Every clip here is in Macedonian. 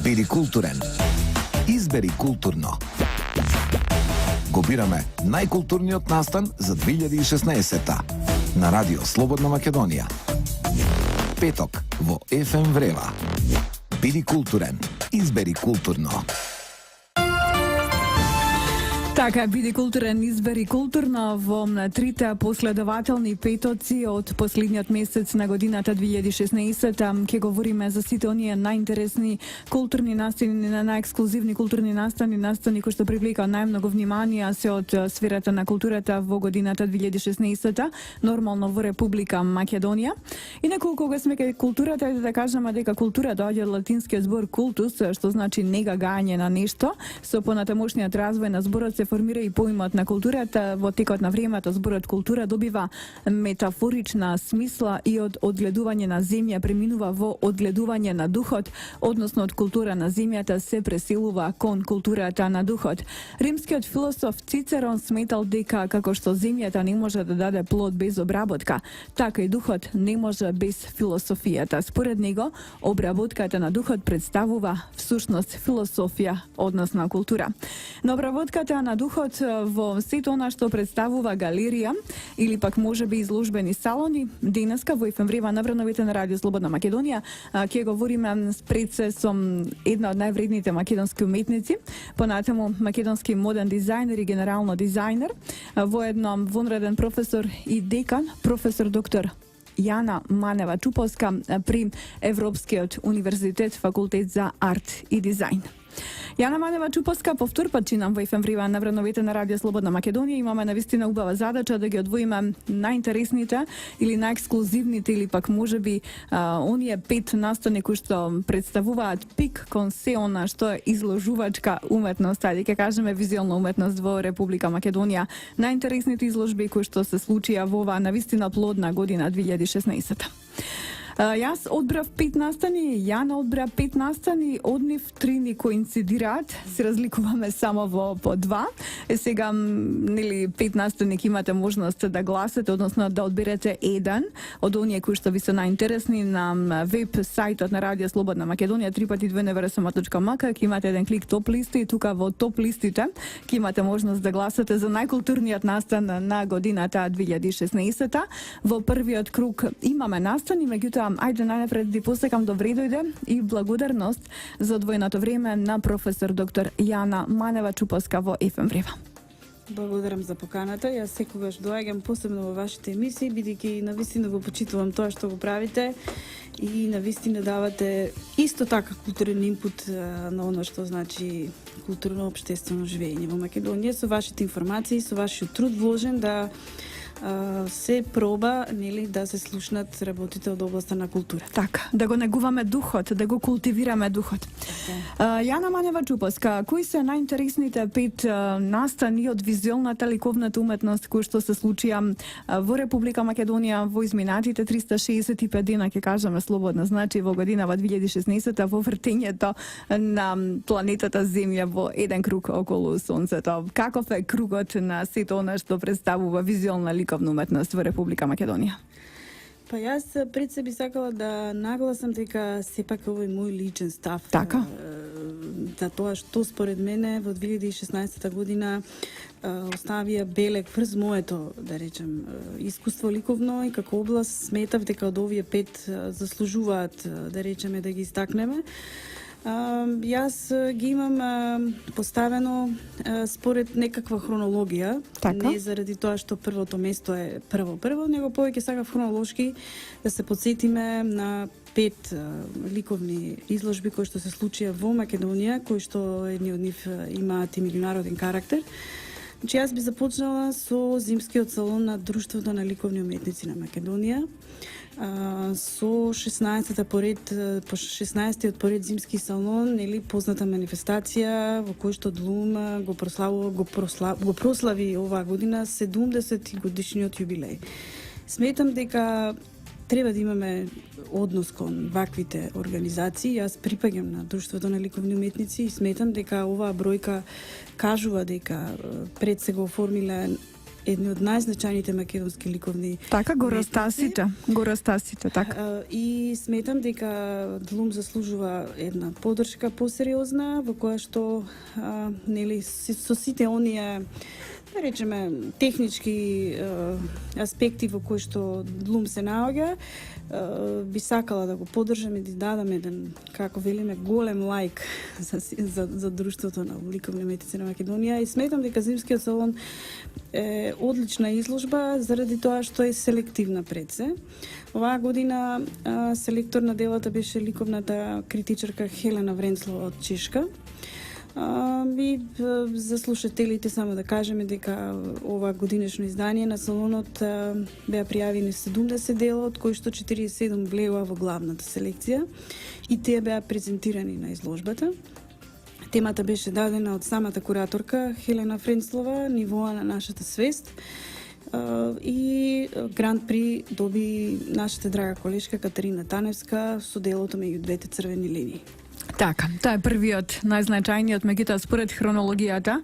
Биди културен. Избери културно. Го бираме најкултурниот настан за 2016-та на Радио Слободна Македонија. Петок во ФМ Врева. Биди културен. Избери културно. Така, биди културен, избери културно во трите последователни петоци од последниот месец на годината 2016. Ке говориме за сите оние најинтересни културни настани, најексклузивни културни настани кои што привлека најмногу внимание се од сферата на културата во годината 2016, нормално во Република Македонија. Инаку кога сме кај културата, да кажеме дека култура доаѓа од латинскиот збор култус, што значи нега, гање на нешто. Со понатамошниот развој на зборот се формира и поимот на културата. Во текот на времето зборот култура добива метафорична смисла и од одгледување на земја преминува во одгледување на духот, односно од култура на земјата се преселува кон културата на духот. Римскиот философ Цицерон сметал дека како што земјата не може да даде плод без обработка, така и духот не може без философијата. Според него, обработката на духот представува всушност философија, односно култура. На обработката на духот во сето она што представува галерија или пак можеби изложбени салони, денеска во ФМ Врева на врновите на Радио Слободна Македонија ќе говориме пред се со една од највредните македонски уметници, понатаму македонски моден дизајнер и генерално дизајнер, воедно вонреден професор и декан, професор доктор Јана Манева Чуповска при Европскиот универзитет, факултет за арт и дизајн. Јана Манева Чуповска по втор пат чинам во ФМ Врева на врновите на Радио Слободна Македонија. Имаме навистина убава задача да ги одвоиме најинтересните или најексклузивните или пак можеби оние 5 настани кои што представуваат пик кон се она што е изложувачка уметност, ајде ќе кажеме визуелна уметност во Република Македонија. Најинтересните изложби кои што се случија во оваа навистина плодна година 2016. Јас одбрав 5 настани, Јана одбра 5 настани, од нив 3 ни коинцидираат, се разликуваме само во по 2. Сега, нели, 5 настани имате можност да гласате, односно да одберете еден од оние кои што ви се најинтересни на веб сајтот на Радио Слободна Македонија, www.rsma.mk, ќе имате еден клик топ листи и тука во топ листите ќе имате можност да гласате за најкултурниот настан на годината 2016. Во првиот круг имаме настани, меѓутоа ајде најнапред ви посекам добре дојде и благодарност за одвоеното време на професор доктор Јана Манева Чуповска во ФМ Врева. Благодарам за поканата. Јас секогаш доаѓам посебно во вашите емисии, бидејќи навистина го почитувам тоа што го правите и навистина давате исто така културен инпут на оно што значи културно општествено живење во Македонија со вашите информации, со вашиот труд вложен да се проба, нели, да се слушнат работите од областа на култура. Така, да го негуваме духот, да го култивираме духот. Јана Манева Чуповска, кои се најинтересните 5 настани од визуелната ликовната уметност кои што се случија во Република Македонија во изминатите 365 дена, ќе кажеме слободно, значи во годинава 2016 во вртењето на планетата Земја во еден круг околу Сонцето. Каков е кругот на сето она што представува визуелна ликовна уметност во Република Македонија? Па јас пред се би сакала да нагласам дека сепак овој мој личен став. Така? За тоа што според мене во 2016 година оставија белег врз моето, да речем, искуство ликовно и како област сметав дека од овие 5 заслужуваат, да речеме, да ги истакнеме. Јас ги имам поставено според некаква хронологија, така? Не заради тоа што првото место е прво, него повеќе сакав хронолошки да се подсетиме на 5 ликовни изложби кои што се случија во Македонија, кои што едни од нив имаат и меѓународен карактер. Значи, јас би започнала со зимскиот салон на Друштвото на ликовни уметници на Македонија, со 16-тиот поред зимски салон, нели, позната манифестација во кој што Длум го прослави оваа година 70 годишниот јубилеј. Сметам дека треба да имаме однос кон ваквите организации. Јас припаѓам на Друштвото на ликовни уметници и сметам дека оваа бројка кажува дека пред се го оформиле едни од најзначајните македонски ликовни Така, го уметници. растасите, така. И сметам дека Длум заслужува една поддршка посериозна, во која што нели со сите оние, да речеме, технички аспекти во кои што Длум се наоѓа, би сакала да го поддржам и да дадам еден, како велиме, голем лайк за друштвото на ликовни уметници на Македонија, и сметам дека Зимскиот салон е одлична изложба заради тоа што е селективна пред се. Оваа година селектор на делата беше ликовната критичарка Хелена Вренцлова од Чешка. И за слушателите само да кажеме дека ова годинешно издание на салонот беа пријавени 70 дела, од кои што 47 влегува во главната селекција и тие беа презентирани на изложбата. Темата беше дадена од самата кураторка Хелена Вренцлова, нивоа на нашата свест, и гранд при доби нашата драга колешка Катерина Таневска со делото меѓу двете црвени линии. Така, тоа е првиот, најзначајниот, меѓутоа според хронологијата,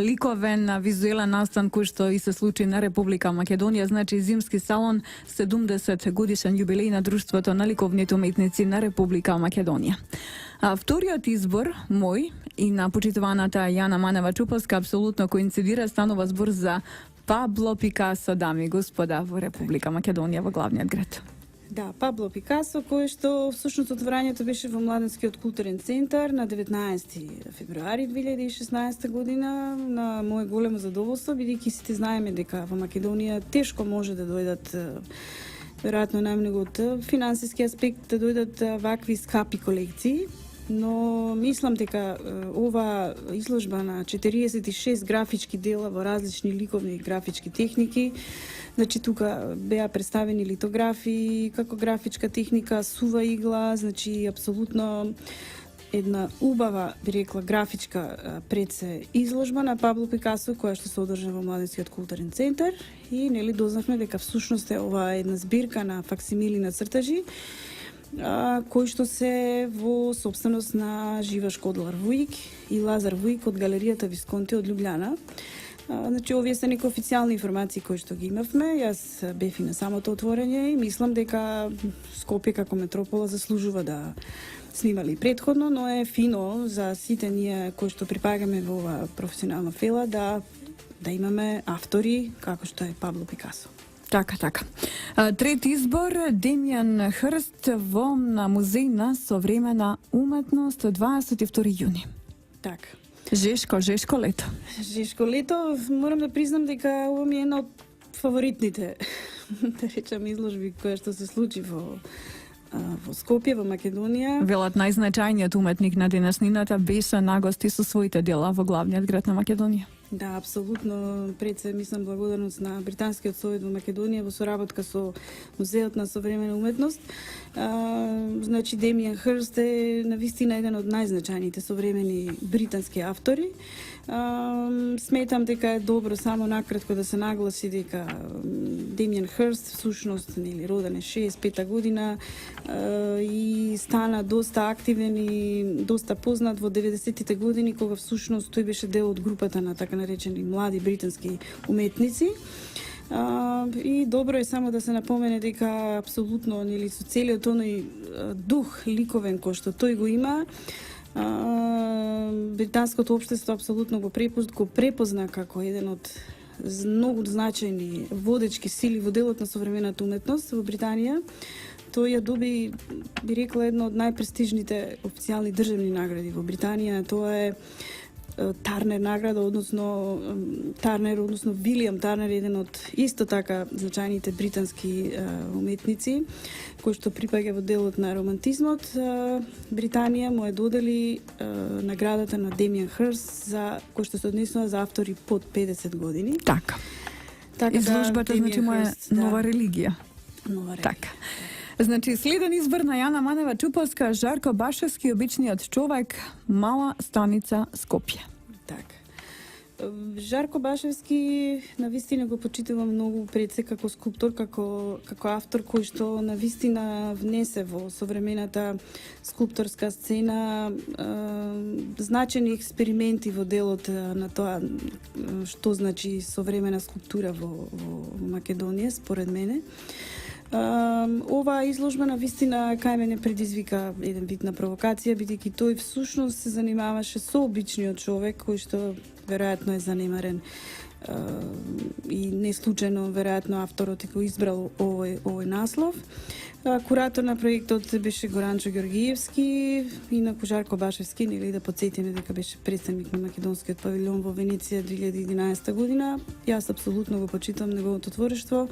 ликовен визуелен настан кој што и се случи на Република Македонија, значи Зимски салон 70 годишен јубилеј на Друштвото на ликовните уметници на Република Македонија. Вториот избор, мој и на почитуваната Јана Манева-Чуповска, апсолутно коинцидира, станува збор за Пабло Пикасо, дами и господа, во Република Македонија, во главниот град. Да, Пабло Пикасо, кој што всушност отворањето беше во Младенскиот културен центар на 19 февруари 2016 година, на мое големо задоволство, бидејќи сите знаеме дека во Македонија тешко може да дојдат, веројатно најмногу од финансиски аспект, да дојдат вакви скапи колекции, но мислам дека ова изложба на 46 графички дела во различни ликовни и графички техники, значи тука беа представени литографии, како графичка техника, сува игла, значи апсолутно една убава, би рекла, графичка пред се изложба на Пабло Пикасо, која што се одржа во Младенскиот културен центар, и нели дознавме дека всушност е ова една збирка на факсимили на цртажи, кои што се во собственост на Жива Шкодлар Вујик и Лазар Вујик од галеријата Висконти од Лјубљана. Значи, овие се неки официјални информации кои што ги имавме. Јас бев и на самото отворање и мислам дека Скопје како метропола заслужува да снимали предходно, но е фино за сите ние кои што припагаме во ова професионална фела да имаме автори како што е Пабло Пикасо. Така. Трети избор, Демјан Хрст во на Музеј на современа уметност 22 јуни. Така. Жешко лето. Жешко лето, морам да признам дека ова ми е една од фаворитните, да речам, изложби која што се случи во Скопје, во Македонија. Велат најзначајниот уметник на денешнината беше на гости со своите дела во главниот град на Македонија. Да, апсолутно. Пред се, мислам, благодарност на Британскиот совет во Македонија во соработка со Музеот на современа уметност. Значи, Демјан Хрст е навистина еден од најзначајните современи британски автори. Сметам дека е добро само накратко да се нагласи дека Демјан Хрст всушност нели роден е 65-та година и стана доста активен и доста познат во 90-тите години, кога всушност тој беше дел од групата на така наречени млади британски уметници. И добро е само да се напомене дека апсолутно нели со целиот оној дух ликовен кој што тој го има, британското општество апсолутно го препозна како еден од многу значајни водечки сили во делот на современата уметност во Британија. Тој ја доби, би рекла, една од најпрестижните официјални државни награди во Британија. Тоа е Тарнер награда, односно Вилијам Тарнер, еден од исто така значајните британски уметници, кој што припаѓа во делот на романтизмот. Британија му е додели наградата на Демјан Хрст за кој што се однесува за автори под 50 години. Така изложбата значи му е нова религија. Така. Значи, следен избор на Јана Манева-Чуповска, Жарко Башевски, обичниот човек, мала станица Скопје. Така. Жарко Башевски навистина го почитувам многу пред се како скулптор, како автор кој што навистина внесе во современата скулпторска сцена значени експерименти во делот на тоа што значи современа скулптура во Македонија, според мене. Ова изложба на вистина кај мене предизвика еден вид на провокација, бидејќи тој всушност се занимаваше со обичниот човек кој што веројатно е занемарен и не случајно веројатно авторот го избрал овој наслов. Куратор на проектот беше Горанчо Ѓоргиевски, инаку Жарко Башевски, нели да потсетиме дека беше претставник на македонскиот павилјон во Венеција 2011 година. Јас апсолутно го почитам неговото творештво.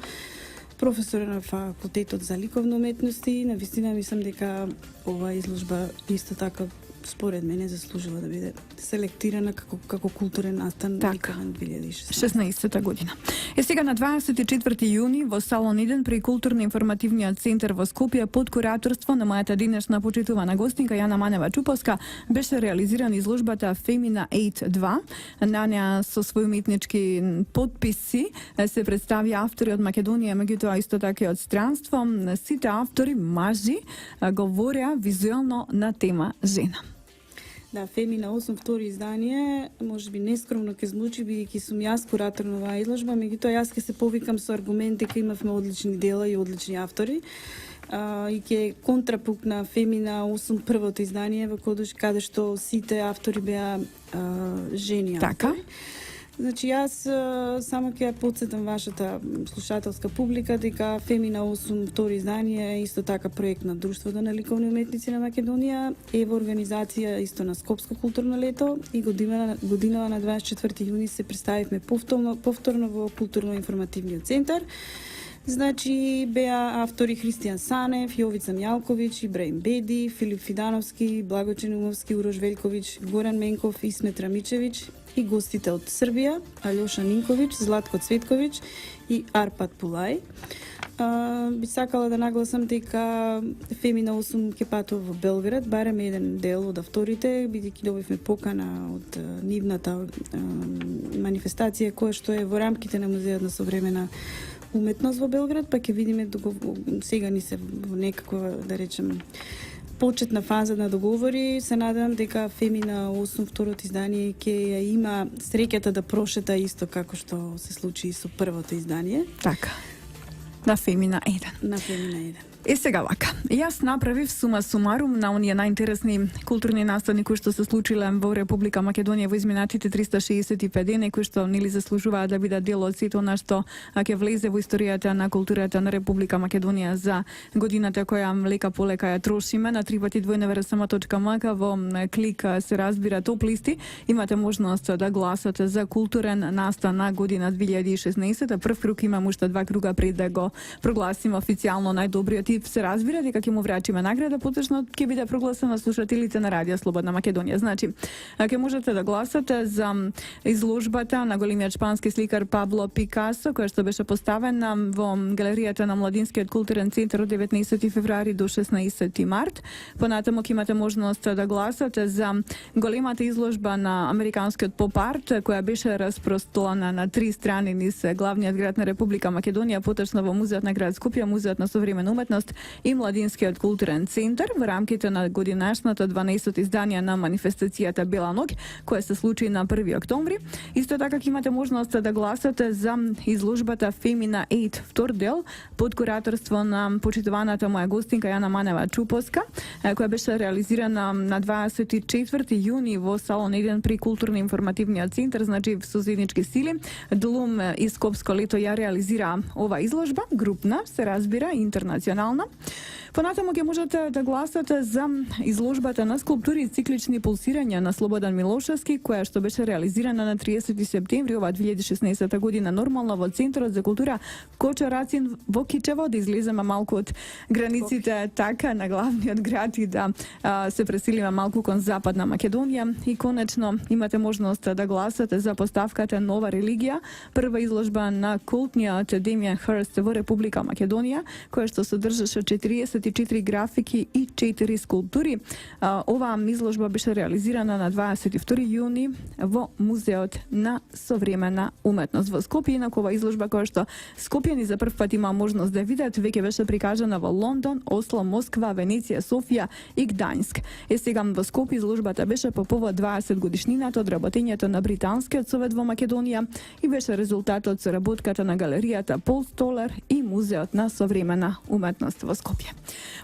Професор на факултетот за ликовни уметности, навистина мислам дека оваа изложба исто така според мене заслужува да биде селектирана како културен настан ликовен 2016 година. Е сега на 24 јуни во салон 1 при културно-информативниот центар во Скопје под кураторство на мојата денешна почитувана гостинка Јана Манева-Чуповска беше реализирана изложбата Femina 8.2. На неа со своји уметнички подписи се представи автори од Македонија, меѓутоа исто така и од странство. Сите автори мажи говореа визуелно на тема жена. Да, Femina 8 втори издание, можеби нескромно ќе звучи, бидејќи сум јас куратор на оваа изложба, меѓутоа јас ќе се повикам со аргумент дека имавме одлични дела и одлични автори. И ќе контрапункт на Femina 8 првото издание, во каде што сите автори беа жени автори. Така. Значи, јас само ќе ја подсетам вашата слушателска публика дека Femina 8 втори издание е исто така проект на Друштвото на ликовни уметници на Македонија, е во организација исто на Скопско културно лето и годинава на 24 јуни се представивме повторно во културно-информативниот центар. Значи, беа автори Христијан Санев, Јовица Мјалковиќ, Ибраим Беди, Филип Фидановски, Благочен Умовски, Урош Велковиќ, Горан Менков, Исмет Рамичевиќ и гостите од Србија, Алјоша Нинковиќ, Златко Цветковиќ и Арпад Пулај. Би сакала да нагласам дека Femina 8 ќе патува во Белград, барем еден дел од авторите, бидејќи добивме покана од нивната манифестација која што е во рамките на Музеот на современа уметност во Белград, па ќе видиме сега ни се во некаква, да речем, почетна фаза на договори. Се надевам дека Femina 8 второто издание ќе ја има среќата да прошета исто како што се случи и со првото издание. Така. На Femina 1. На Femina 1. И сега вака, јас направив сума сумарум на оние најинтересни културни настани кои што се случиле во Република Македонија во изминатите 365 дена, кои што нели заслужуваат да бидат дел од сето она што ќе влезе во историјата на културата на Република Македонија за годината која лека полека ја трошиме на www.rsm.mk. Во клик се разбира топ листи. Имате можност да гласате за културен настан на година 2016. Прв круг имам уште 2 круга пред да го прогласим официјално најдобриот. Се разбира дека ќе му врачиме награда, поточно ќе биде прогласена слушателите на Радио Слободна Македонија. Значи, ќе можете да гласате за изложбата на големиот шпански сликар Пабло Пикасо, која што беше поставена во галеријата на Младинскиот културен центар од 19 февруари до 16 март. Понатаму ќе имате можност да гласате за големата изложба на американскиот поп-арт, која беше распространена на 3 страни низ главниот град на Република Македонија, поточно во Музеот на град Скопје, Музеот на современа уметност и Младинскиот културен центар во рамките на годинашното 12-то издание на манифестацијата Бела ноќ, која се случи на 1 октомври. Исто така ќе имате можност да гласате за изложбата Femina 8 втор дел под кураторство на почитуваната моја гостинка Јана Манева-Чуповска, која беше реализирана на 24 јуни во салон 1 при културно-информативниот центар, значи со заеднички сили. Длум и Скопско лето ја реализира ова изложба, групна, се разбира, интернационална. Понатаму ќе можете да гласате за изложбата на скулптури и циклични пулсирања на Слободан Милошевски, која што беше реализирана на 30 септември ова 2016 година нормално во Центарот за култура Кочо Рацин во Кичево, да излеземе малку од границите така на главниот град и да се преселиме малку кон Западна Македонија. И конечно имате можност да гласате за поставката Нова религија, прва изложба на култниот Демијан Хрст во Република Македонија, која што содржаше 40 24 графики и 4 скулптури. Оваа изложба беше реализирана на 22 јуни во Музеот на современа уметност во Скопје. Инаку ова изложба која што скопјани за прв пат има можност да видат, веќе беше прикажана во Лондон, Осло, Москва, Венеција, Софија и Гдаńsk. Сега во Скопје изложбата беше по повод 20 годишнината од работењето на британскиот совет во Македонија и беше резултат од соработката на галеријата Пол Столер и Музеот на современа уметност во Скопје.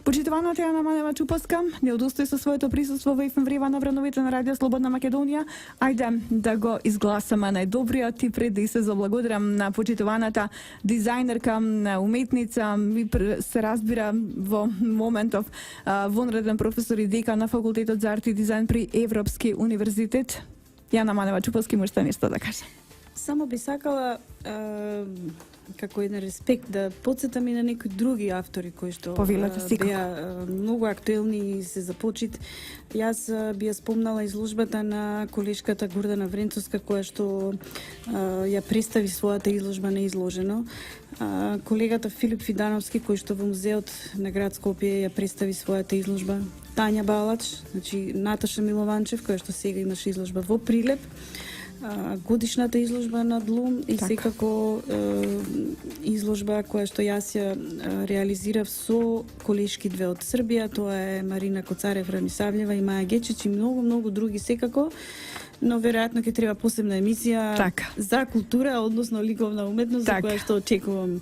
Почитуваната Јана Манева-Чуповска не одустои со своето присуство во ФМ Врева на врановите на Радио Слободна Македонија. Ајде да го изгласаме најдобриот и пред да се заблагодарам на почитуваната дизајнерка, уметница, се разбира во моментов вонреден професор и декан на факултетот за арт и дизајн при Европски универзитет. Јана Манева-Чуповски, можете нешто да каже? Само би сакала како еден респект да подсетам и на некои други автори кои што беа многу актуелни и се започит. Јас би ја спомнала изложбата на колешката Гордана Вренцовска која што ја представи својата изложба неизложено. Колегата Филип Фидановски кој што во музеот на град Скопје ја представи својата изложба. Тања Балач, значи Наташа Милованчев која што сега имаше изложба во Прилеп. Годишната изложба на Длум и секако изложба која што јас ја реализирав со колешки две од Србија, тоа е Марина Коцарев Ранисављева и Маја Гечич и многу други секако, но веројатно ќе треба посебна емисија за култура, односно ликовна уметност, за која што очекувам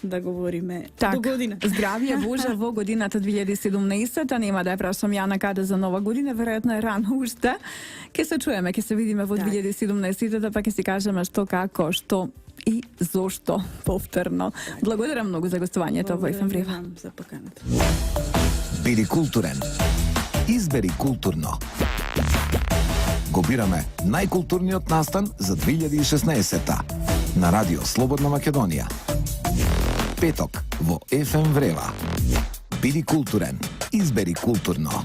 да говориме до година. Здравје Боже во годината 2017, нема да ја прашам Јана каде за нова година, веројатно е рано уште. Ке се чуеме, ке се видиме во 2017, па ке си кажеме што, како, што и зошто повторно. Благодарам многу за гостувањето во ФМ Врева. За поканата. Биди културен. Избери културно. Го бираме најкултурниот настан за 2016 на Радио Слободна Македонија. Петок во ФМ Врева. Биди културен. Избери културно.